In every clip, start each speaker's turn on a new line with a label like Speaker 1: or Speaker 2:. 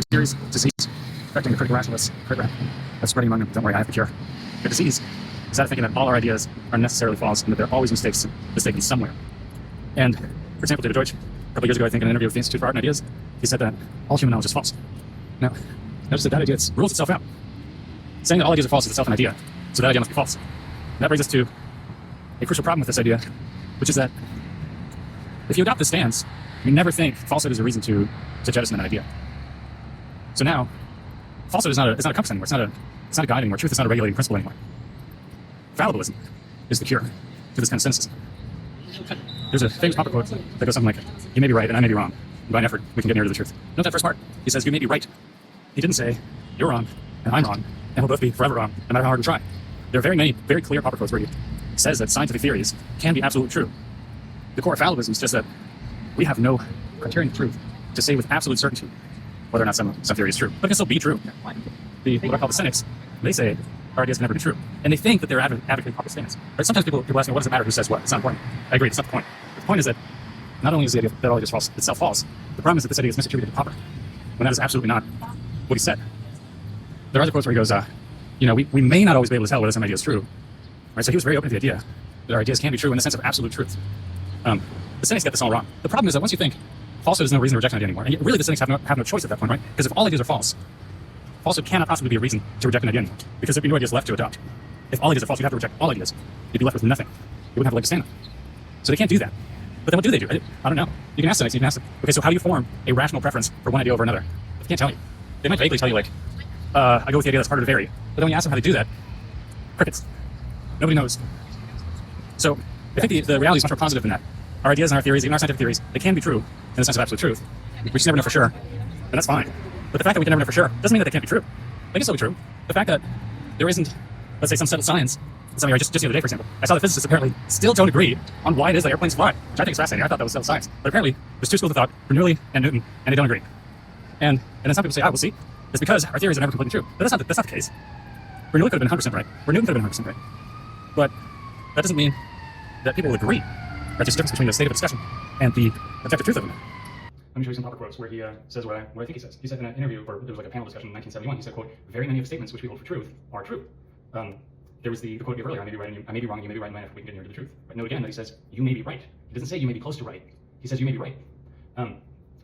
Speaker 1: Trick theories, disease, affecting the critical rationalists, that's spreading among them. Don't worry, I have the cure. The disease is that of thinking that all our ideas are necessarily false and that there are always mistaken somewhere. And, for example, David Deutsch, a couple of years ago, I think, in an interview with the Institute for Art and Ideas, he said that all human knowledge is false. Now, notice that idea rules itself out. Saying that all ideas are false is itself an idea, so that idea must be false. And that brings us to a crucial problem with this idea, which is that if you adopt this stance, you never think falsehood is a reason to jettison an idea. So now, falsehood is not a compass anymore. It's not a guide anymore. Truth is not a regulating principle anymore. Fallibilism is the cure to this kind of cynicism. There's a famous Popper quote that goes something like, "You may be right and I may be wrong. And by an effort, we can get nearer to the truth." Note that first part. He says, "You may be right." He didn't say, "You're wrong and I'm wrong and we'll both be forever wrong, no matter how hard we try." There are very many, very clear Popper quotes where he says that scientific theories can be absolutely true. The core of fallibilism is just that we have no criterion of truth to say with absolute certainty whether or not some theory is true. But it can still be true. What I call the cynics, they say our ideas can never be true. And they think that they're advocating Popper stance. But sometimes people ask me, what does it matter who says what? It's not important. I agree, it's not the point. The point is that not only is the idea that all ideas are false itself false, the problem is that this idea is misattributed to Popper, when that is absolutely not what he said. There are other quotes where he goes, we may not always be able to tell whether some idea is true. Right? So he was very open to the idea that our ideas can be true in the sense of absolute truth. The cynics get this all wrong. The problem is that once you think falsehood is no reason to reject an idea anymore, and really the cynics have no choice at that point, right? Because if all ideas are false, falsehood cannot possibly be a reason to reject an idea anymore, because there'd be no ideas left to adopt. If all ideas are false, you'd have to reject all ideas. You'd be left with nothing. You wouldn't have a leg to stand on. So they can't do that. But then what do they do? I don't know. You can ask cynics, you can ask them, okay, so how do you form a rational preference for one idea over another? They can't tell you. They might vaguely tell you, like, I go with the idea that's harder to vary. But then when you ask them how to do that, crickets. Nobody knows. So I think the reality is much more positive than that. Our ideas and our theories, even our scientific theories, they can be true in the sense of absolute truth. We just never know for sure, and that's fine. But the fact that we can never know for sure doesn't mean that they can't be true. They can still be true. The fact that there isn't, let's say, some settled science, something just the other day, for example, I saw that physicists apparently still don't agree on why it is that airplanes fly, which I think is fascinating. I thought that was settled science. But apparently, there's two schools of thought, Bernoulli and Newton, and they don't agree. And then some people say, we'll see. It's because our theories are never completely true. But that's not the case. Bernoulli could have been 100% right, or Newton could have been 100% right. But that doesn't mean that people will agree. Right? There's a difference between the state of a discussion and the objective truth of it. Let me show you some Popper quotes where he says what I think he says. He said in an interview, or there was like a panel discussion in 1971, he said, quote, "Very many of the statements which we hold for truth are true." There was the quote we gave earlier, I may be right, I may be wrong, you may be right in my effort, we can get near to the truth. But note again that he says, you may be right. He doesn't say you may be close to right. He says you may be right.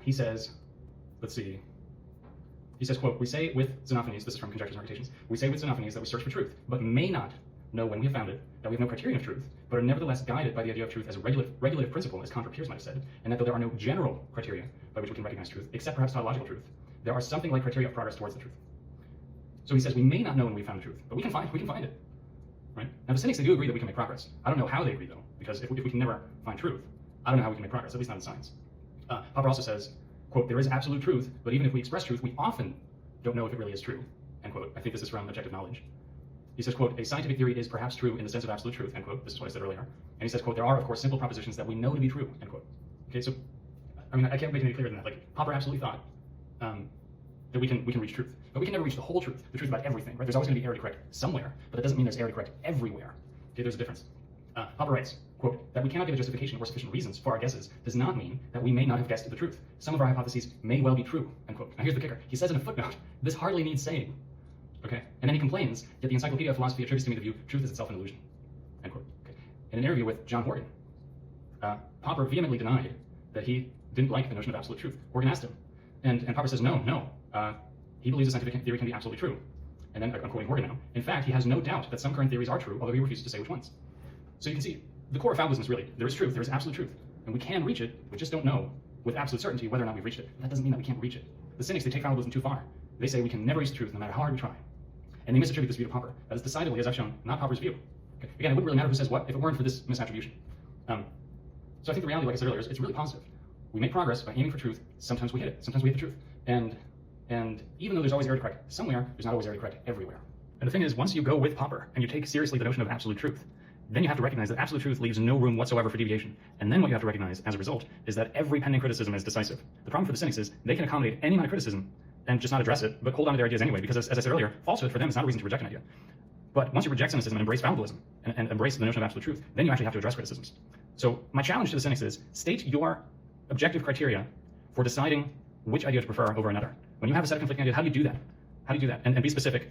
Speaker 1: He says, let's see. He says, quote, "We say with Xenophanes," this is from Conjectures and Refutations, "we say with Xenophanes that we search for truth, but may not know when we have found it, that we have no criterion of truth, but are nevertheless guided by the idea of truth as a regulative principle, as Kant or Peirce might have said, and that though there are no general criteria by which we can recognize truth, except perhaps tautological truth, there are something like criteria of progress towards the truth." So he says we may not know when we found the truth, but we can find it. Right? Now the cynics, they do agree that we can make progress. I don't know how they agree though, because if we can never find truth, I don't know how we can make progress, at least not in science. Popper also says, quote, "There is absolute truth, but even if we express truth, we often don't know if it really is true," end quote. I think this is from Objective Knowledge. He says, quote, "A scientific theory is perhaps true in the sense of absolute truth," end quote. This is what I said earlier. And he says, quote, "There are, of course, simple propositions that we know to be true," end quote. Okay, so, I mean, I can't make it any clearer than that. Like, Popper absolutely thought that we can reach truth. But we can never reach the whole truth, the truth about everything, right? There's always going to be error to correct somewhere, but that doesn't mean there's error to correct everywhere. Okay, there's a difference. Popper writes, quote, "That we cannot give a justification or sufficient reasons for our guesses does not mean that we may not have guessed the truth. Some of our hypotheses may well be true," end quote. Now here's the kicker. He says in a footnote, this hardly needs saying. Okay, and then he complains, "Yet the Encyclopedia of Philosophy attributes to me the view, truth is itself an illusion," end quote. Okay. In an interview with John Horgan, Popper vehemently denied that he didn't like the notion of absolute truth. Horgan asked him, and Popper says, no, he believes a scientific theory can be absolutely true. And then, I'm quoting Horgan now, "In fact, he has no doubt that some current theories are true, although he refuses to say which ones." So you can see, the core of fallibilism is really, there is truth, there is absolute truth, and we can reach it, we just don't know with absolute certainty whether or not we've reached it. That doesn't mean that we can't reach it. The cynics, they take fallibilism too far. They say we can never reach the truth no matter how hard we try. And they misattribute this view to Popper. That is decidedly, as I've shown, not Popper's view. Okay. Again, it wouldn't really matter who says what if it weren't for this misattribution. So I think the reality, like I said earlier, is it's really positive. We make progress by aiming for truth. Sometimes we hit it. Sometimes we hit the truth. And even though there's always error to correct somewhere, there's not always error to correct everywhere. And the thing is, once you go with Popper and you take seriously the notion of absolute truth, then you have to recognize that absolute truth leaves no room whatsoever for deviation. And then what you have to recognize as a result is that every pending criticism is decisive. The problem for the cynics is they can accommodate any amount of criticism and just not address it, but hold on to their ideas anyway, because as I said earlier, falsehood for them is not a reason to reject an idea. But once you reject cynicism and embrace fallibilism and embrace the notion of absolute truth, then you actually have to address criticisms. So my challenge to the cynics is, state your objective criteria for deciding which idea to prefer over another. When you have a set of conflicting ideas, how do you do that? How do you do that? And be specific.